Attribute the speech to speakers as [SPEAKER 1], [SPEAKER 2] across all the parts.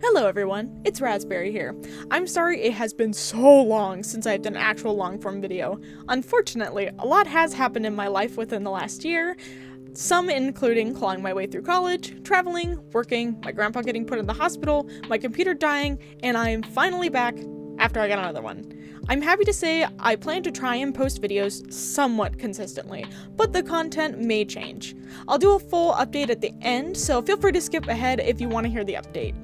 [SPEAKER 1] Hello everyone, it's Raspberry here. I'm sorry it has been so long since I've done an actual long-form video. Unfortunately, a lot has happened in my life within the last year, some including clawing my way through college, traveling, working, my grandpa getting put in the hospital, my computer dying, and I am finally back after I got another one. I'm happy to say I plan to try and post videos somewhat consistently, but the content may change. I'll do a full update at the end, so feel free to skip ahead if you want to hear the update.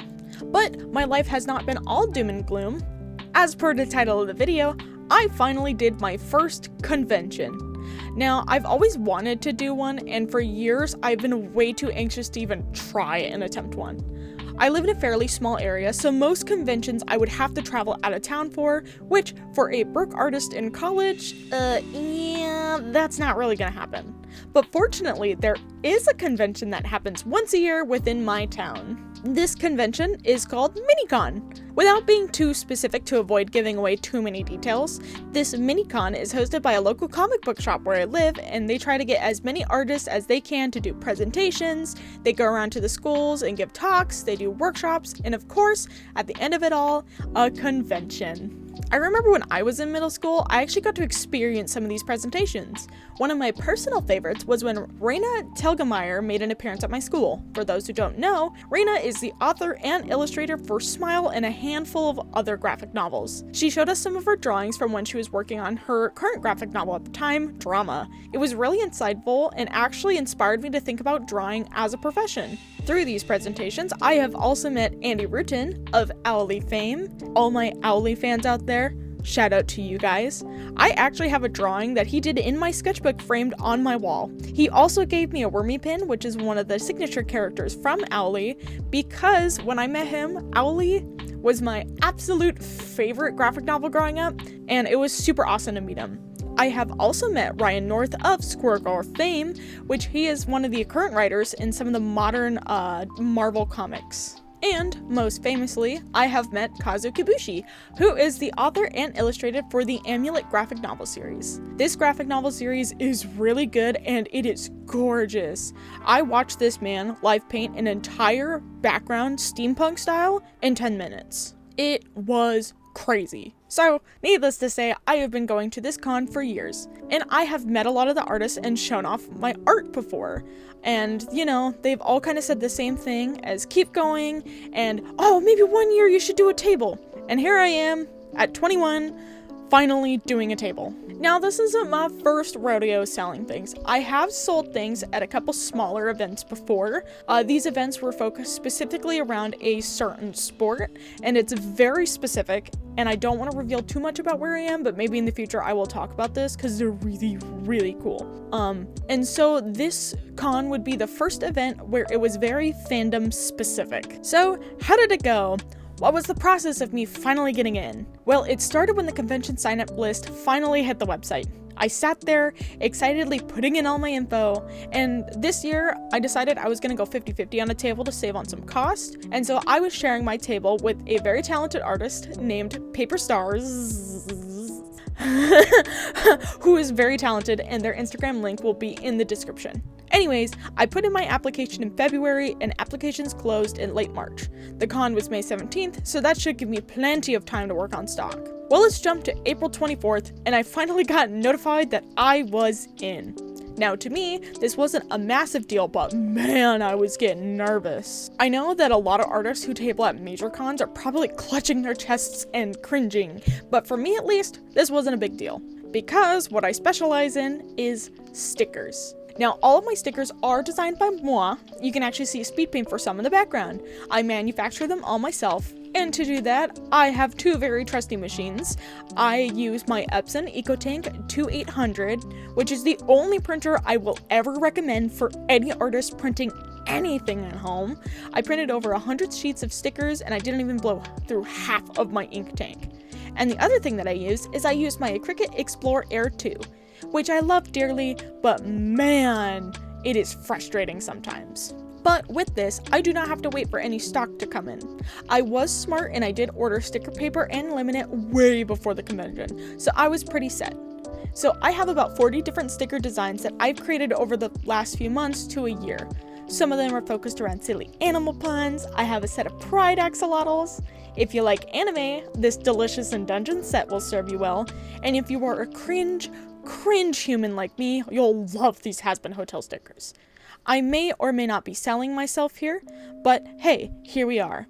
[SPEAKER 1] But my life has not been all doom and gloom. As per the title of the video, I finally did my first convention. Now, I've always wanted to do one, and for years I've been way too anxious to even try and attempt one. I live in a fairly small area, so most conventions I would have to travel out of town for, which, for a broke artist in college, that's not really gonna happen. But fortunately, there is a convention that happens once a year within my town. This convention is called MiniCon. Without being too specific to avoid giving away too many details, this MiniCon is hosted by a local comic book shop where I live, and they try to get as many artists as they can to do presentations. They go around to the schools and give talks, they do workshops, and of course, at the end of it all, a convention. I remember when I was in middle school, I actually got to experience some of these presentations. One of my personal favorites was when Raina Telgemeier made an appearance at my school. For those who don't know, Raina is the author and illustrator for Smile and a handful of other graphic novels. She showed us some of her drawings from when she was working on her current graphic novel at the time, Drama. It was really insightful and actually inspired me to think about drawing as a profession. Through these presentations, I have also met Andy Rutin of Owly fame. All my Owly fans out there, shout out to you guys. I actually have a drawing that he did in my sketchbook framed on my wall. He also gave me a Wormy pin, which is one of the signature characters from Owly, because when I met him, Owly was my absolute favorite graphic novel growing up, and it was super awesome to meet him. I have also met Ryan North of Squirrel Girl fame, which he is one of the current writers in some of the modern Marvel comics. And, most famously, I have met Kazu Kibushi, who is the author and illustrator for the Amulet graphic novel series. This graphic novel series is really good and it is gorgeous. I watched this man live paint an entire background steampunk style in 10 minutes. It was crazy. So, needless to say, I have been going to this con for years, and I have met a lot of the artists and shown off my art before. And, you know, they've all kind of said the same thing as keep going, and, oh, maybe one year you should do a table. And here I am, at 21, finally doing a table. Now, this isn't my first rodeo selling things. I have sold things at a couple smaller events before. These events were focused specifically around a certain sport, and it's very specific, and I don't want to reveal too much about where I am, but maybe in the future I will talk about this because they're really, really cool. And so this con would be the first event where it was very fandom specific. So, how did it go? What was the process of me finally getting in? Well, it started when the convention sign-up list finally hit the website. I sat there, excitedly putting in all my info, and this year, I decided I was gonna go 50-50 on a table to save on some cost, and so I was sharing my table with a very talented artist named Paper Stars, who is very talented, and their Instagram link will be in the description. Anyways, I put in my application in February, and applications closed in late March. The con was May 17th, so that should give me plenty of time to work on stock. Well, let's jump to April 24th, and I finally got notified that I was in. Now, to me, this wasn't a massive deal, but man, I was getting nervous. I know that a lot of artists who table at major cons are probably clutching their chests and cringing, but for me at least, this wasn't a big deal, because what I specialize in is stickers. Now, all of my stickers are designed by moi. You can actually see speed paint for some in the background. I manufacture them all myself, and to do that, I have two very trusty machines. I use my Epson EcoTank 2800, which is the only printer I will ever recommend for any artist printing anything at home. I printed over 100 sheets of stickers, and I didn't even blow through half of my ink tank. And the other thing that I use my Cricut Explore Air 2. Which I love dearly, but man, it is frustrating sometimes. But with this, I do not have to wait for any stock to come in. I was smart and I did order sticker paper and laminate way before the convention, so I was pretty set. So I have about 40 different sticker designs that I've created over the last few months to a year. Some of them are focused around silly animal puns. I have a set of pride axolotls. If you like anime, this Delicious in Dungeons set will serve you well. And if you are a cringe human like me, you'll love these Has-Been Hotel stickers. I may or may not be selling myself here, but hey, here we are.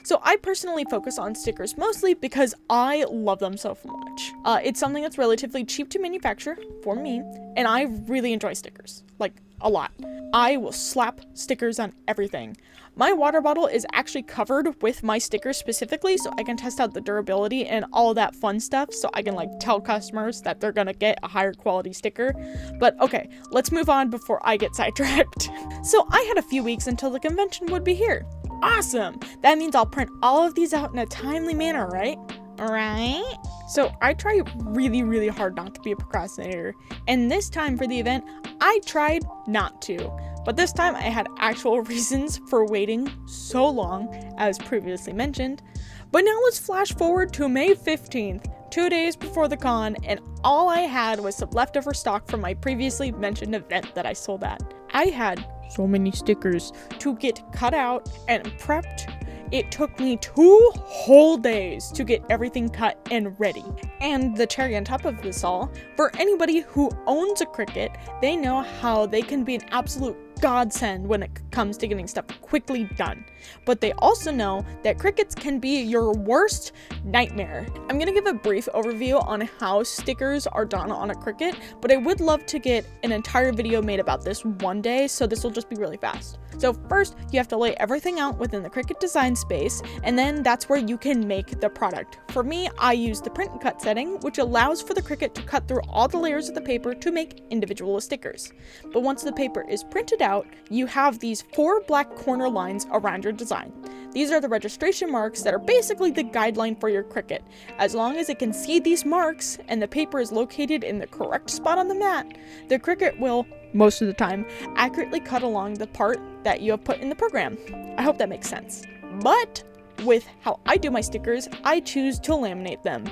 [SPEAKER 1] So I personally focus on stickers mostly because I love them so much. It's something that's relatively cheap to manufacture for me, and I really enjoy stickers, like a lot. I will slap stickers on everything. My water bottle is actually covered with my stickers specifically so I can test out the durability and all that fun stuff so I can like tell customers that they're gonna get a higher quality sticker. But okay, let's move on before I get sidetracked. So I had a few weeks until the convention would be here. Awesome! That means I'll print all of these out in a timely manner, right? Right? So I try really hard not to be a procrastinator, and this time for the event, I tried not to. But this time I had actual reasons for waiting so long, as previously mentioned. But now let's flash forward to May 15th, 2 days before the con, and all I had was some leftover stock from my previously mentioned event that I sold at. I had so many stickers to get cut out and prepped. It took me 2 whole days to get everything cut and ready. And the cherry on top of this all, for anybody who owns a Cricut, they know how they can be an absolute godsend when it comes to getting stuff quickly done. But they also know that Cricuts can be your worst nightmare. I'm gonna give a brief overview on how stickers are done on a Cricut, but I would love to get an entire video made about this one day, so this will just be really fast. So first, you have to lay everything out within the Cricut design space, and then that's where you can make the product. For me, I use the print and cut setting, which allows for the Cricut to cut through all the layers of the paper to make individual stickers. But once the paper is printed out, you have these 4 black corner lines around your design. These are the registration marks that are basically the guideline for your Cricut. As long as it can see these marks and the paper is located in the correct spot on the mat, the Cricut will, most of the time, accurately cut along the part that you have put in the program. I hope that makes sense. But with how I do my stickers, I choose to laminate them.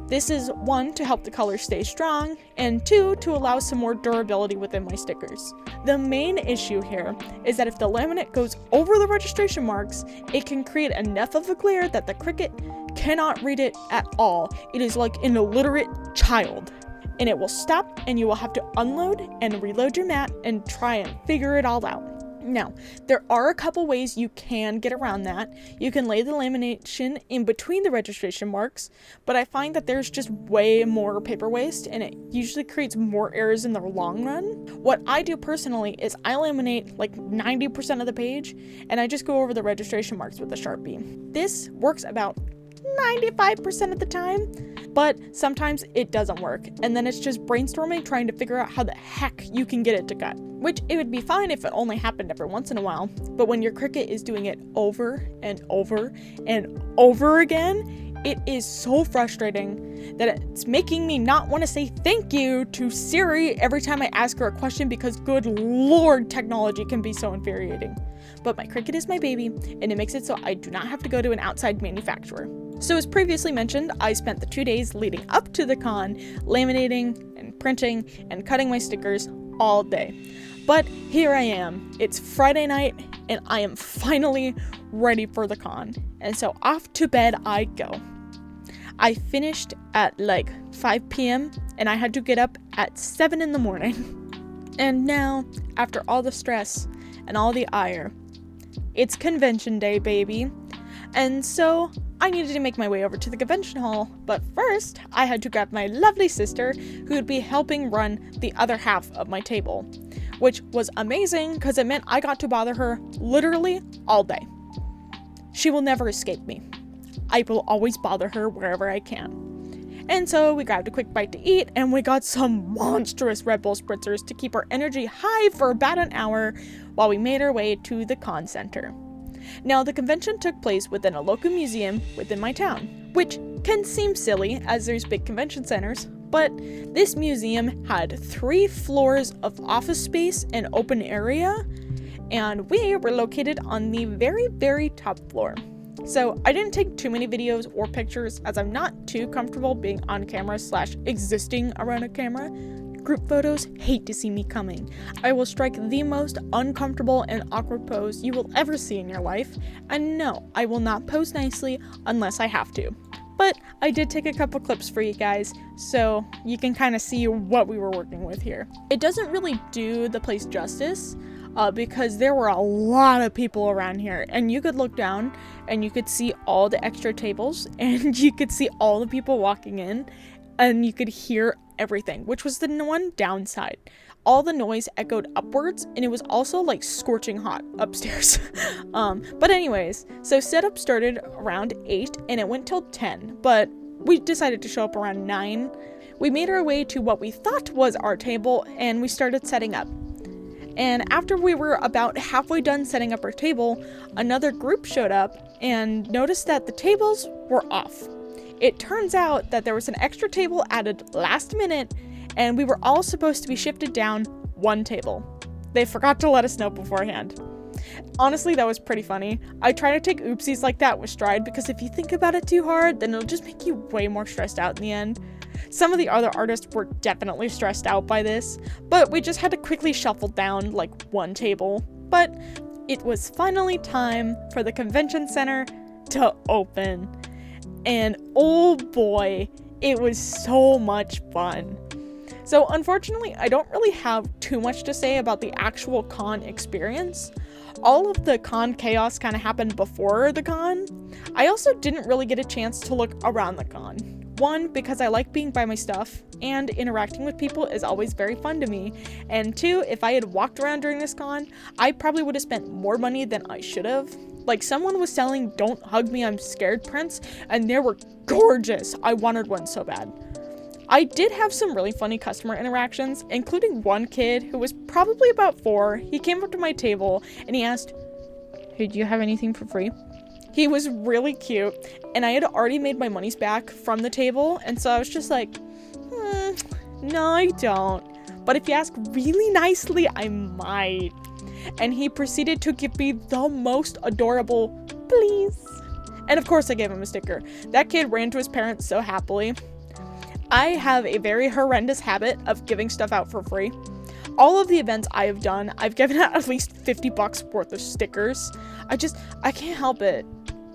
[SPEAKER 1] This is 1, to help the color stay strong, and 2, to allow some more durability within my stickers. The main issue here is that if the laminate goes over the registration marks, it can create enough of a glare that the Cricut cannot read it at all. It is like an illiterate child. And it will stop, and you will have to unload and reload your mat and try and figure it all out. Now, there are a couple ways you can get around that. You can lay the lamination in between the registration marks, but I find that there's just way more paper waste, and it usually creates more errors in the long run. What I do personally is I laminate like 90% of the page, and I just go over the registration marks with a Sharpie. This works about 95% of the time, but sometimes it doesn't work, and then it's just brainstorming trying to figure out how the heck you can get it to cut. Which it would be fine if it only happened every once in a while, but when your Cricut is doing it over and over and over again, it is so frustrating that it's making me not want to say thank you to Siri every time I ask her a question, because good lord, technology can be so infuriating. But my Cricut is my baby, and it makes it so I do not have to go to an outside manufacturer. So as previously mentioned, I spent the 2 days leading up to the con laminating and printing and cutting my stickers all day. But here I am. It's Friday night, and I am finally ready for the con. And so off to bed I go. I finished at like 5 p.m. and I had to get up at 7 in the morning. And now, after all the stress and all the ire, it's convention day, baby. And so I needed to make my way over to the convention hall, but first I had to grab my lovely sister, who would be helping run the other half of my table, which was amazing because it meant I got to bother her literally all day. She will never escape me. I will always bother her wherever I can. And so we grabbed a quick bite to eat, and we got some monstrous Red Bull spritzers to keep our energy high for about an hour while we made our way to the con center. Now, the convention took place within a local museum within my town, which can seem silly as there's big convention centers, but this museum had 3 floors of office space and open area, and we were located on the very top floor. So I didn't take too many videos or pictures as I'm not too comfortable being on camera / existing around a camera. Group photos hate to see me coming. I will strike the most uncomfortable and awkward pose you will ever see in your life, and no, I will not pose nicely unless I have to. But I did take a couple clips for you guys, so you can kind of see what we were working with here. It doesn't really do the place justice, because there were a lot of people around here, and you could look down and you could see all the extra tables, and you could see all the people walking in, and you could hear everything, which was the one downside. All the noise echoed upwards, and it was also like scorching hot upstairs. But anyways, so setup started around 8 and it went till 10, but we decided to show up around 9. We made our way to what we thought was our table and we started setting up. And after we were about halfway done setting up our table, another group showed up and noticed that the tables were off. It turns out that there was an extra table added last minute, and we were all supposed to be shifted down one table. They forgot to let us know beforehand. Honestly, that was pretty funny. I try to take oopsies like that with stride, because if you think about it too hard, then it'll just make you way more stressed out in the end. Some of the other artists were definitely stressed out by this, but we just had to quickly shuffle down like one table. But it was finally time for the convention center to open. And oh boy, it was so much fun. So unfortunately, I don't really have too much to say about the actual con experience. All of the con chaos kind of happened before the con. I also didn't really get a chance to look around the con. One, because I like being by my stuff, and interacting with people is always very fun to me. And two, if I had walked around during this con, I probably would have spent more money than I should have. Like, someone was selling "Don't Hug Me, I'm Scared" prints, and they were gorgeous. I wanted one so bad. I did have some really funny customer interactions, including one kid who was probably about 4. He came up to my table and he asked, "Hey, do you have anything for free?" He was really cute, and I had already made my monies back from the table, and so I was just like, no, I don't. But if you ask really nicely, I might. And he proceeded to give me the most adorable "please." And of course I gave him a sticker. That kid ran to his parents so happily. I have a very horrendous habit of giving stuff out for free. All of the events I have done, I've given out at least $50 worth of stickers. I can't help it.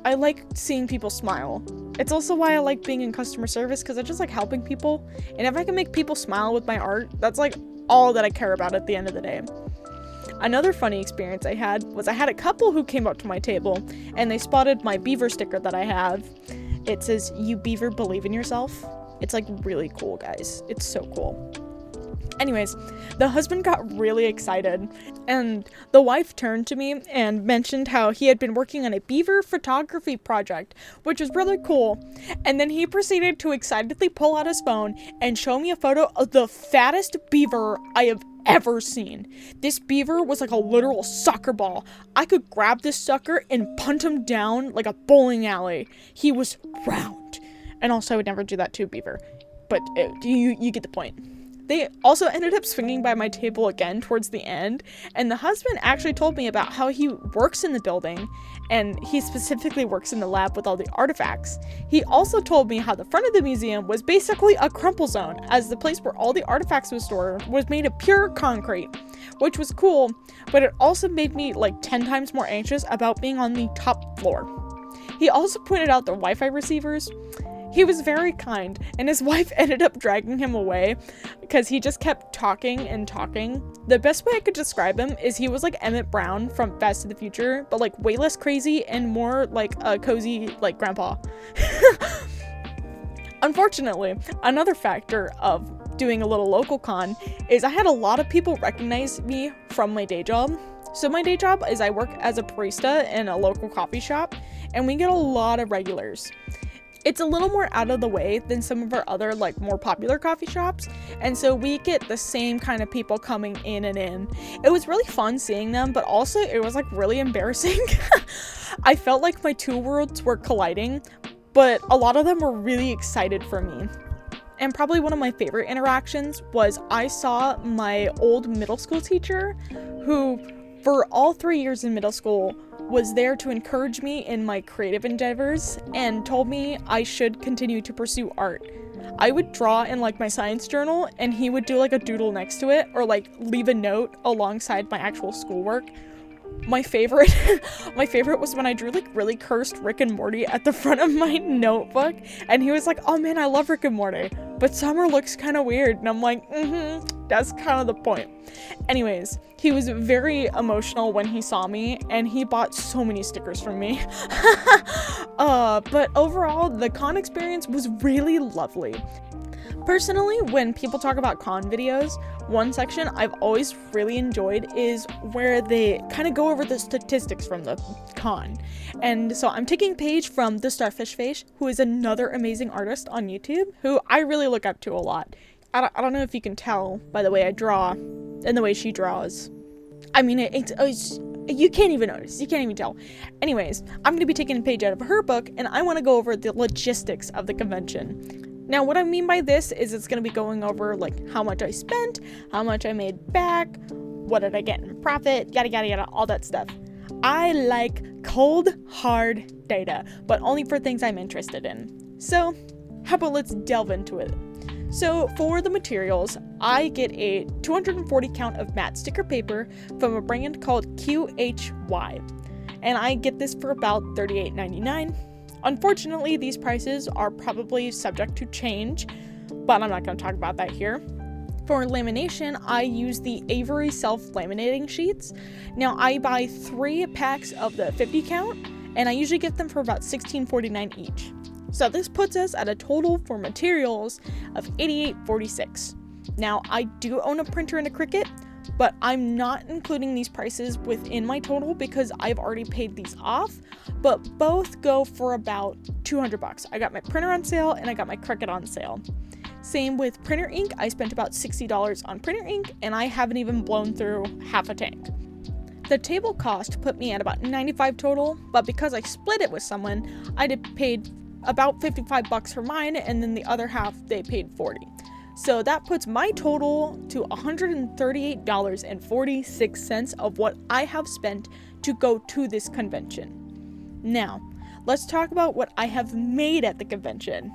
[SPEAKER 1] I like seeing people smile. It's also why I like being in customer service, because I just like helping people. And if I can make people smile with my art, that's like all that I care about at the end of the day. Another funny experience I had was I had a couple who came up to my table and they spotted my beaver sticker that I have. It says, "You beaver, believe in yourself." It's like really cool, guys. It's so cool. Anyways, the husband got really excited, and the wife turned to me and mentioned how he had been working on a beaver photography project, which was really cool. And then he proceeded to excitedly pull out his phone and show me a photo of the fattest beaver I have ever seen. This beaver was like a literal soccer ball. I could grab this sucker and punt him down like a bowling alley. He was round. And also, I would never do that to a beaver, but you get the point. They also ended up swinging by my table again towards the end, and the husband actually told me about how he works in the building, and he specifically works in the lab with all the artifacts. He also told me how the front of the museum was basically a crumple zone, as the place where all the artifacts was stored was made of pure concrete, which was cool, but it also made me like 10 times more anxious about being on the top floor. He also pointed out the Wi-Fi receivers. He was very kind, and his wife ended up dragging him away because he just kept talking and talking. The best way I could describe him is he was like Emmett Brown from Fast to the Future, but like way less crazy and more like a cozy like grandpa. Unfortunately, another factor of doing a little local con is I had a lot of people recognize me from my day job. So my day job is I work as a barista in a local coffee shop, and we get a lot of regulars. It's a little more out of the way than some of our other like more popular coffee shops, and so we get the same kind of people coming in and in. It was really fun seeing them, but also it was like really embarrassing. I felt like my two worlds were colliding, but a lot of them were really excited for me. And probably one of my favorite interactions was I saw my old middle school teacher, who for all 3 years in middle school was there to encourage me in my creative endeavors and told me I should continue to pursue art. I would draw in like my science journal and he would do like a doodle next to it or like leave a note alongside my actual schoolwork. My favorite was when I drew like really cursed Rick and Morty at the front of my notebook and he was like, oh man, I love Rick and Morty, but Summer looks kind of weird. And I'm like, that's kind of the point. Anyways, he was very emotional when he saw me and he bought so many stickers from me. But overall, the con experience was really lovely. Personally, when people talk about con videos, one section I've always really enjoyed is where they kind of go over the statistics from the con. And so I'm taking a page from The Starfish Face, who is another amazing artist on YouTube, who I really look up to a lot. I don't know if you can tell by the way I draw and the way she draws. I mean, it's you can't even notice. You can't even tell. Anyways, I'm going to be taking a page out of her book, and I want to go over the logistics of the convention. Now, what I mean by this is it's going to be going over, like, how much I spent, how much I made back, what did I get in profit, yada, yada, yada, all that stuff. I like cold, hard data, but only for things I'm interested in. So, how about let's delve into it. So, for the materials, I get a 240 count of matte sticker paper from a brand called QHY, and I get this for about $38.99. Unfortunately, these prices are probably subject to change, but I'm not going to talk about that here. For lamination, I use the Avery self-laminating sheets. Now, I buy 3 packs of the 50 count, and I usually get them for about $16.49 each. So this puts us at a total for materials of $88.46. Now, I do own a printer and a Cricut, but I'm not including these prices within my total because I've already paid these off, but both go for about $200. I got my printer on sale and I got my Cricut on sale. Same with printer ink. I spent about $60 on printer ink and I haven't even blown through half a tank. The table cost put me at about $95 total, but because I split it with someone, I paid about $55 for mine and then the other half they paid $40. So that puts my total to $138.46 of what I have spent to go to this convention. Now, let's talk about what I have made at the convention.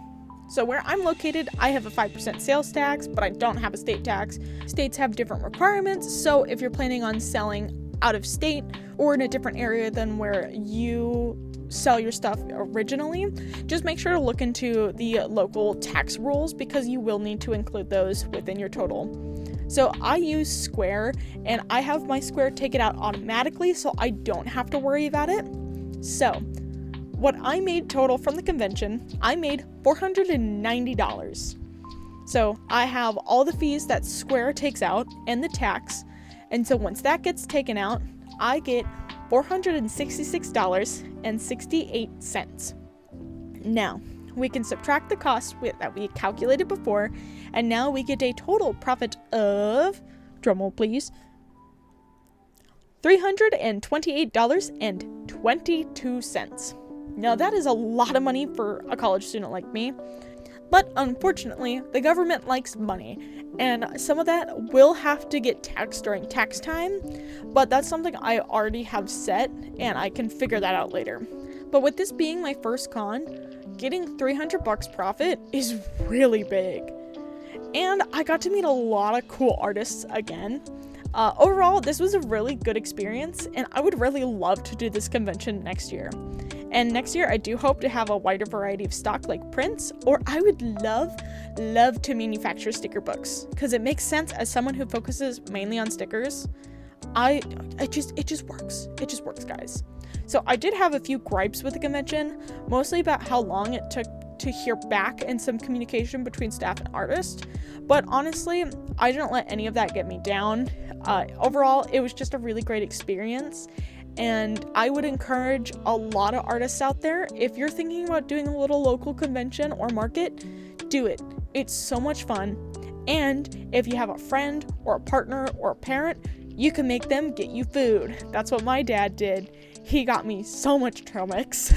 [SPEAKER 1] So where I'm located, I have a 5% sales tax, but I don't have a state tax. States have different requirements, so if you're planning on selling out of state or in a different area than where you sell your stuff originally, just make sure to look into the local tax rules because you will need to include those within your total. So I use Square and I have my Square take it out automatically so I don't have to worry about it. So what I made total from the convention, I made $490. So I have all the fees that Square takes out and the tax, and so once that gets taken out, I get $466.68. Now, we can subtract the cost that we calculated before, and now we get a total profit of, drumroll please, $328.22. Now that is a lot of money for a college student like me, but unfortunately, the government likes money, and some of that will have to get taxed during tax time, but that's something I already have set, and I can figure that out later. But with this being my first con, getting $300 profit is really big. And I got to meet a lot of cool artists again. Overall, this was a really good experience, and I would really love to do this convention next year. And next year, I do hope to have a wider variety of stock like prints, or I would love to manufacture sticker books, because it makes sense as someone who focuses mainly on stickers. It just works. It just works, guys. So I did have a few gripes with the convention, mostly about how long it took to hear back and some communication between staff and artists. But honestly, I didn't let any of that get me down. Overall, it was just a really great experience. And I would encourage a lot of artists out there, if you're thinking about doing a little local convention or market, do it. It's so much fun. And if you have a friend or a partner or a parent, you can make them get you food. That's what my dad did. He got me so much trail mix.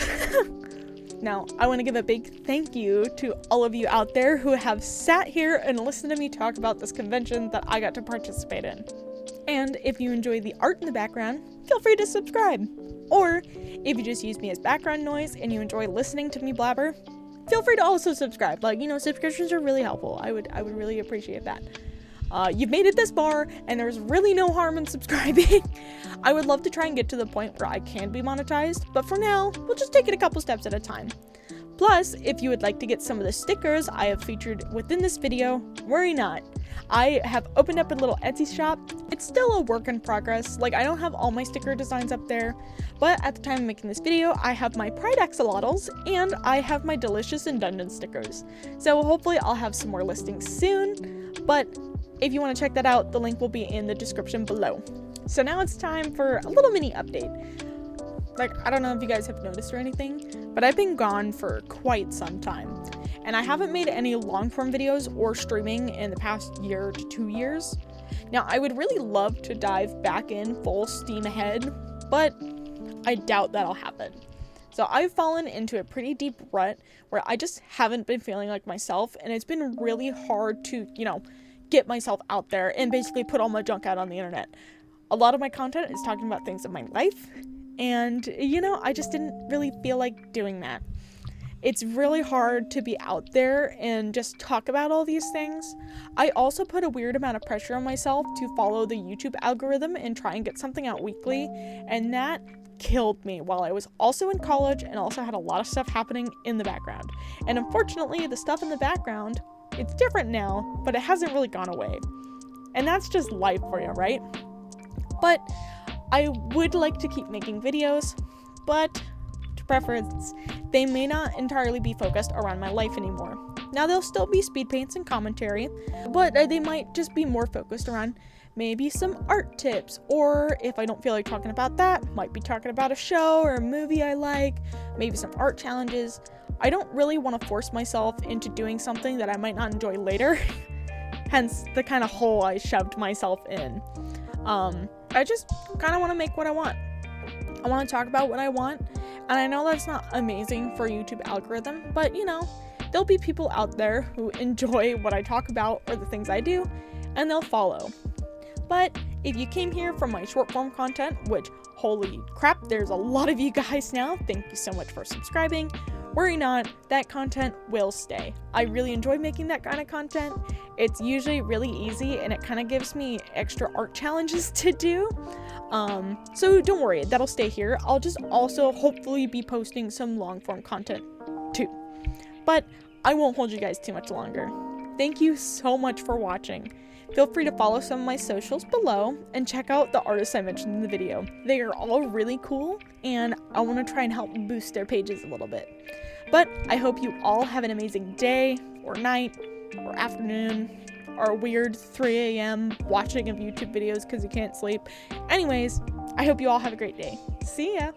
[SPEAKER 1] Now, I want to give a big thank you to all of you out there who have sat here and listened to me talk about this convention that I got to participate in. And if you enjoy the art in the background, feel free to subscribe. Or if you just use me as background noise and you enjoy listening to me blabber, feel free to also subscribe. Subscriptions are really helpful. I would really appreciate that. You've made it this far, and there's really no harm in subscribing. I would love to try and get to the point where I can be monetized, but for now, we'll just take it a couple steps at a time. Plus, if you would like to get some of the stickers I have featured within this video, worry not. I have opened up a little Etsy shop. It's still a work in progress. I don't have all my sticker designs up there, but at the time of making this video, I have my Pride axolotls and I have my Delicious and Dungeon stickers. So hopefully I'll have some more listings soon, but if you want to check that out, the link will be in the description below. So now it's time for a little mini update. I don't know if you guys have noticed or anything, but I've been gone for quite some time. And I haven't made any long form videos or streaming in the past year to 2 years. Now, I would really love to dive back in full steam ahead, but I doubt that'll happen. So I've fallen into a pretty deep rut where I just haven't been feeling like myself, and it's been really hard to, get myself out there and basically put all my junk out on the internet. A lot of my content is talking about things in my life, and, I just didn't really feel like doing that. It's really hard to be out there and just talk about all these things. I also put a weird amount of pressure on myself to follow the YouTube algorithm and try and get something out weekly, and that killed me while I was also in college and also had a lot of stuff happening in the background. And unfortunately, the stuff in the background, it's different now, but it hasn't really gone away. And that's just life for you, right? But I would like to keep making videos, but to preference, they may not entirely be focused around my life anymore. Now, there'll still be speed paints and commentary, but they might just be more focused around maybe some art tips, or if I don't feel like talking about that, might be talking about a show or a movie I like, maybe some art challenges. I don't really want to force myself into doing something that I might not enjoy later, hence the kind of hole I shoved myself in. I just kind of want to make what I want. I want to talk about what I want, and I know that's not amazing for YouTube algorithm, but there'll be people out there who enjoy what I talk about or the things I do, and they'll follow. But if you came here from my short form content, which holy crap, there's a lot of you guys now, thank you so much for subscribing. Worry not, that content will stay. I really enjoy making that kind of content. It's usually really easy and it kind of gives me extra art challenges to do. So don't worry, that'll stay here. I'll just also hopefully be posting some long form content too. But I won't hold you guys too much longer. Thank you so much for watching. Feel free to follow some of my socials below and check out the artists I mentioned in the video. They are all really cool and I want to try and help boost their pages a little bit. But I hope you all have an amazing day or night or afternoon or a weird 3 a.m. watching of YouTube videos because you can't sleep. Anyways, I hope you all have a great day. See ya!